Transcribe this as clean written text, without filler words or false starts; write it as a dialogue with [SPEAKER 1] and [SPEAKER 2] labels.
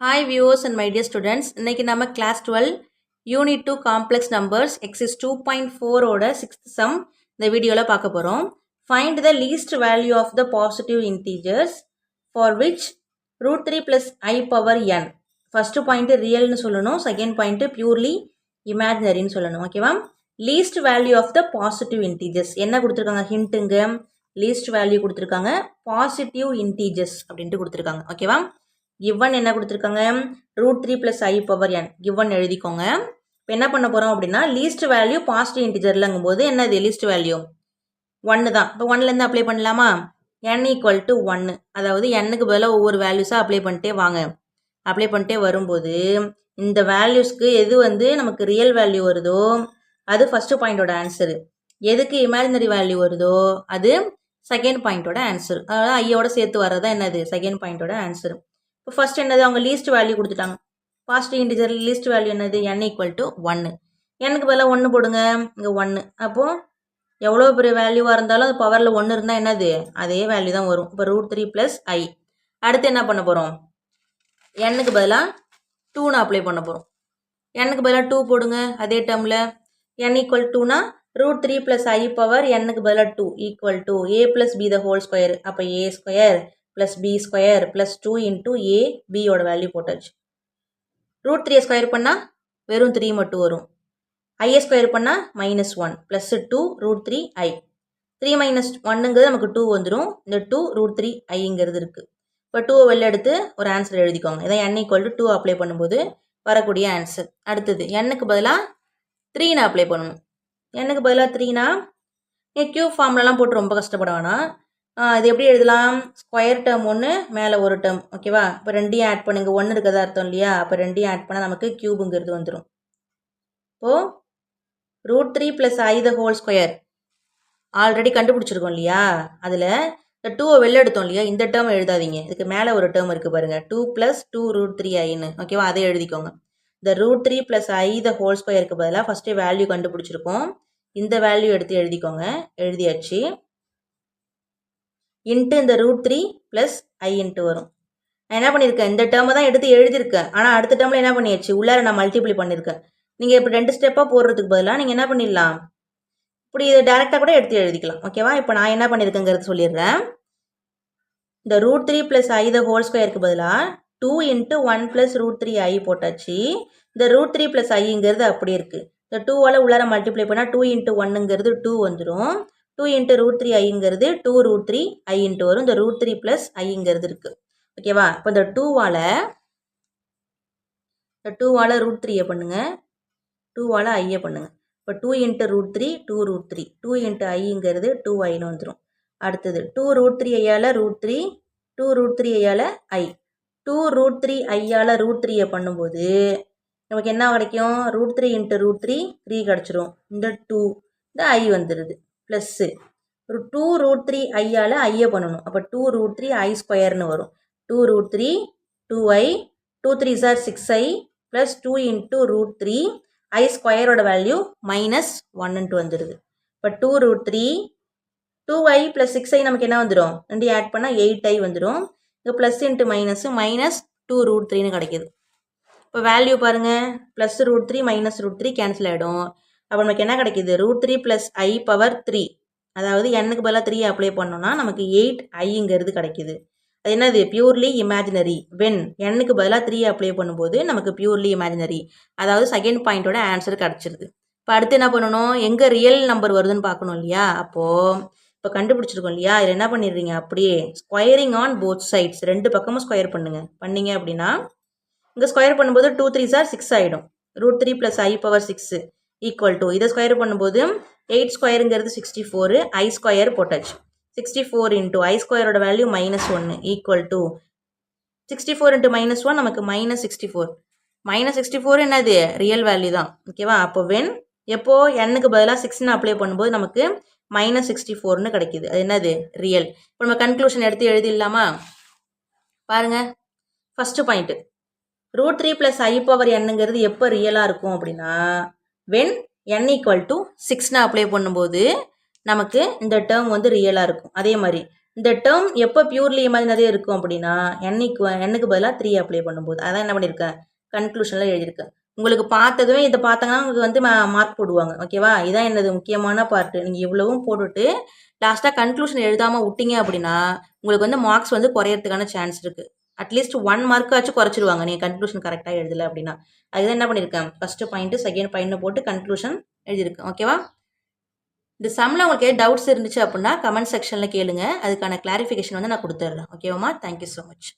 [SPEAKER 1] Hi viewers and my dear students, இன்னைக்கு நம்ம class 12 unit 2 complex numbers exercise 2.4 ஓட 6th sum இந்த வீடியோல பார்க்க போறோம். Find the least value of the positive integers for which root 3 plus I power n. First point real னு சொல்லணும், second point purely imaginary னு சொல்லணும். ஓகேவா? Least value of the positive integers. என்ன கொடுத்திருக்காங்க ஹிண்ட்ங்க? Least value கொடுத்திருக்காங்க, positive integers அப்படின்ட்டு கொடுத்திருக்காங்க. ஓகேவா? given என்ன கொடுத்திருக்காங்க root 3 plus I power n given எழுதிக்கோங்க. இப்போ என்ன பண்ண போறோம் அப்படின்னா least value positive integerலங்கும் போது என்னது least value 1 தான். இப்போ 1ல இருந்து அப்ளை பண்ணலாமா? n equal to 1, அதாவது nக்கு பதிலாக ஒவ்வொரு வேல்யூஸா அப்ளை பண்ணிட்டே வாங்க. அப்ளை பண்ணிட்டே வரும்போது இந்த வேல்யூஸ்க்கு எது வந்து நமக்கு ரியல் வேல்யூ வருதோ அது ஃபர்ஸ்ட் பாயிண்டோட ஆன்சர், எதுக்கு இமேஜினரி வேல்யூ வருதோ அது செகண்ட் பாயிண்டோட ஆன்சர். அதாவது ஐயோட சேர்த்து வர்றதா என்னது செகண்ட் பாயிண்டோட ஆன்சர். இப்போ ஃபர்ஸ்ட் என்னது அவங்க லீஸ்ட் வேல்யூ கொடுத்துட்டாங்க. பாசிட்டிவ் இன்டிஜர் லீஸ்ட் வேல்யூ என்னது n ஈக்குவல் டு 1. எனக்கு பதிலாக 1 போடுங்க, இங்கே 1. அப்போது எவ்வளோ பெரிய வேல்யூவாக இருந்தாலும் அது பவரில் 1 இருந்தால் என்னது அதே வேல்யூ தான் வரும். இப்போ ரூட் 3 ப்ளஸ் ஐ. அடுத்து என்ன பண்ண போகிறோம், என்னுக்கு பதிலாக 2 அப்ளை பண்ண போகிறோம். என்னுக்கு பதிலாக 2 போடுங்க அதே டேர்மில். n ஈக்குவல் 2னா ரூட் 3 ப்ளஸ் ஐ பவர் என்னுக்கு பதிலாக 2 equal to a plus B the whole square. அப்போ a square plus b square plus 2 into a, b ஓட வேல்யூ போட்டாச்சு. root 3 ஸ்கொயர் பண்ணால் வெறும் 3 மட்டும் வரும். i ஸ்கொயர் பண்ணால் -1 plus 2 root 3 i. 3 minus 1ங்கிறது நமக்கு 2 வந்துடும். இந்த 2 root 3 iங்கிறது இருக்குது. இப்போ 2 வெளில எடுத்து ஒரு ஆன்சர் எழுதிக்கோங்க. இதான் n equal to 2 அப்ளை பண்ணும்போது வரக்கூடிய ஆன்சர். அடுத்தது nக்கு பதிலாக 3 அப்ளை பண்ணணும். nக்கு பதிலாக 3னா கியூப் ஃபார்ம்லலாம் போட்டு ரொம்ப கஷ்டப்பட வேணாம். இது எப்படி எழுதலாம், ஸ்கொயர் டேர்ம் ஒன்று மேலே ஒரு டேர்ம். ஓகேவா? இப்போ ரெண்டையும் ஆட் பண்ணுங்க, 1 இருக்கிறதா அர்த்தம் இல்லையா? அப்போ ரெண்டையும் ஆட் பண்ணால் நமக்கு கியூபுங்கிறது வந்துடும். இப்போது root 3 plus i the whole square already கண்டுபிடிச்சிருக்கோம் இல்லையா? அதில் இந்த 2 வெளில எடுத்தோம் இல்லையா? இந்த டேர்ம் எழுதாதீங்க, இதுக்கு மேலே ஒரு டேர்ம் இருக்குது பாருங்கள், 2 ப்ளஸ் 2 root 3 ஐன்னு. ஓகேவா? அதை எழுதிக்கோங்க. இந்த root 3 plus i the whole ஸ்கொயருக்கு பதிலாக ஃபஸ்ட்டே வேல்யூ கண்டுபிடிச்சிருக்கோம். இந்த வேல்யூ எடுத்து எழுதிக்கோங்க. எழுதியாச்சு. இன்ட்டு இந்த ரூட் 3 ப்ளஸ் ஐ இன்ட்டு வரும். நான் என்ன பண்ணியிருக்கேன், இந்த டேர்மை தான் எடுத்து எழுதியிருக்கேன். ஆனால் அடுத்த டேர்மில் என்ன பண்ணியாச்சு, உள்ளார நான் மல்டிப்ளை பண்ணியிருக்கேன். நீங்கள் இப்போ 2 ஸ்டெப்பாக போடுறதுக்கு பதிலாக நீங்கள் என்ன பண்ணிடலாம், இப்படி இதை டேரெக்டாக கூட எடுத்து எழுதிக்கலாம். ஓகேவா? இப்போ நான் என்ன பண்ணியிருக்கேங்கிறது சொல்லிடுறேன். இந்த root 3 plus i the whole ஸ்கொயருக்கு பதிலாக 2 இன்ட்டு 1 ப்ளஸ் ரூட் 3 ஐ போட்டாச்சு. இந்த ரூட் 3 ப்ளஸ் ஐங்கிறது அப்படி இருக்குது. இந்த 2வால் உள்ளார மல்டிப்ளை பண்ணால் 2 இன்ட்டு 1ங்கிறது 2 வந்துடும். 2 இன்ட்டு ரூட் 3 ஐங்கிறது 2 root 3 ஐ இன்ட்டு வரும். இந்த ரூட் 3 ப்ளஸ் ஐங்கிறது இருக்குது. ஓகேவா? இப்போ இந்த 2வால் ரூட் 3ஐ பண்ணுங்க, 2வால் ஐயை பண்ணுங்க. இப்போ 2 இன்ட்டு ரூட் 3 2 root 3, 2 இன்ட்டு ஐங்கிறது 2 ஐன்னு வந்துடும். அடுத்தது 2 root 3 ஐயால் ரூட் 3, 2 root 3 ஐயால் ஐ. 2 root 3 ஐயால் ரூட் 3ஐ பண்ணும்போது நமக்கு என்ன கிடைக்கும், ரூட் 3 இன்ட்டு ரூட் 3 3 கிடச்சிரும். இந்த 2 இந்த ஐ வந்துடுது. ப்ளஸ்ஸு ஒரு 2 root 3 ஐயால் ஐயை பண்ணணும். அப்போ 2 root 3 ஐ ஸ்கொயர்னு வரும். 2 root 3 2i, 2 3 sir 6i plus 2 into root 3 i ஸ்கொயரோட வேல்யூ -1ன்ட்டு வந்துடுது. இப்போ 2 root 3 2i ப்ளஸ் 6i நமக்கு என்ன வந்துடும், ரெண்டு ஆட் பண்ணால் 8i வந்துடும். இங்கே ப்ளஸ் இன்ட்டு -2 root 3ன்னு கிடைக்கிது. இப்போ வேல்யூ பாருங்கள், plus root 3 minus root 3 cancel ஆகிடும். அப்போ நமக்கு என்ன கிடைக்கிது, ரூட் 3 ப்ளஸ் ஐ பவர் 3, அதாவது என்னுக்கு பதிலாக 3 அப்ளை பண்ணோம்னா நமக்கு 8 ஐங்கிறது கிடைக்கிது. அது என்னது, பியூர்லி இமேஜினரி. வென் என்னுக்கு பதிலாக 3 அப்ளை பண்ணும்போது நமக்கு பியூர்லி இமேஜினரி, அதாவது செகண்ட் பாயிண்டோட ஆன்சர் கிடச்சிருது. இப்போ அடுத்து என்ன பண்ணணும், எங்கே ரியல் நம்பர் வருதுன்னு பார்க்கணும் இல்லையா? அப்போது இப்போ கண்டுபிடிச்சிருக்கோம் இல்லையா, இதில் என்ன பண்ணிடுறீங்க, அப்படியே ஸ்கொயரிங் ஆன் போத் சைட்ஸ், ரெண்டு பக்கமும் ஸ்கொயர் பண்ணுங்க. பண்ணீங்க அப்படின்னா இங்கே ஸ்கொயர் பண்ணும்போது 2 3 சார் 6 ஆகிடும். Root 3 plus I power 6 equal to இதை ஸ்கொயர் பண்ணும்போது 8 ஸ்கொயருங்கிறது 64, ஐ ஸ்கொயர் போட்டாச்சு. 64 இன்ட்டு ஐ ஸ்கொயரோட வேல்யூ -1 ஈக்குவல் டு 64 இன்ட்டு -1 நமக்கு -64. -64 என்னது, ரியல் வேல்யூ தான். ஓகேவா? அப்போ வென் எப்போ என்னுக்கு பதிலாக 6ன்னு அப்ளை பண்ணும்போது நமக்கு -64ன்னு கிடைக்கிது. அது என்னது, ரியல். இப்போ நம்ம கன்க்ளூஷன் எடுத்து எழுதிடலாமா? பாருங்க, ஃபஸ்ட்டு பாயிண்ட்டு ரூட் 3 ப்ளஸ் ஐ பவர் என்னங்கிறது எப்போ ரியலாக இருக்கும் அப்படின்னா வென் n ஈக்குவல் டு 6ன்னு அப்ளை பண்ணும்போது நமக்கு இந்த டேர்ம் வந்து ரியலாக இருக்கும். அதே மாதிரி இந்த டேர்ம் எப்போ பியூர்லி இமேஜினரியே இருக்கும் அப்படின்னா எண்ணுக்கு பதிலாக 3 அப்ளை பண்ணும்போது. அதான் என்ன பண்ணியிருக்கேன், கன்க்ளூஷனில் எழுதியிருக்கேன். உங்களுக்கு பார்த்ததுமே இதை பார்த்தாங்கன்னா உங்களுக்கு வந்து மார்க் போடுவாங்க. ஓகேவா? இதான் என்னது முக்கியமான பார்ட்டு. நீங்கள் இவ்வளவும் போட்டுட்டு லாஸ்ட்டாக கன்க்ளூஷன் எழுதாமல் விட்டீங்க அப்படின்னா உங்களுக்கு வந்து மார்க்ஸ் வந்து குறையறதுக்கான சான்ஸ் இருக்குது. அட்லீஸ்ட் 1 மார்க்காச்சும் குறைச்சிருவாங்க நீங்கள் கன்க்ளூஷன் கரெக்டாக எழுதலை அப்படின்னா. அதுதான் என்ன பண்ணியிருக்கேன், ஃபஸ்ட்டு பாயிண்ட்டு செகண்ட் பாயிண்ட்னு போட்டு கன்க்ளூஷன் எழுதியிருக்கேன். ஓகேவா? இந்த சம்மில் உங்களுக்கு டவுட்ஸ் இருந்துச்சு அப்படின்னா கமெண்ட் செக்ஷனில் கேளுங்க. அதுக்கான கிளாரிஃபிகேஷன் வந்து நான் கொடுத்துட்றேன். ஓகேவாம்மா? Thank you so much.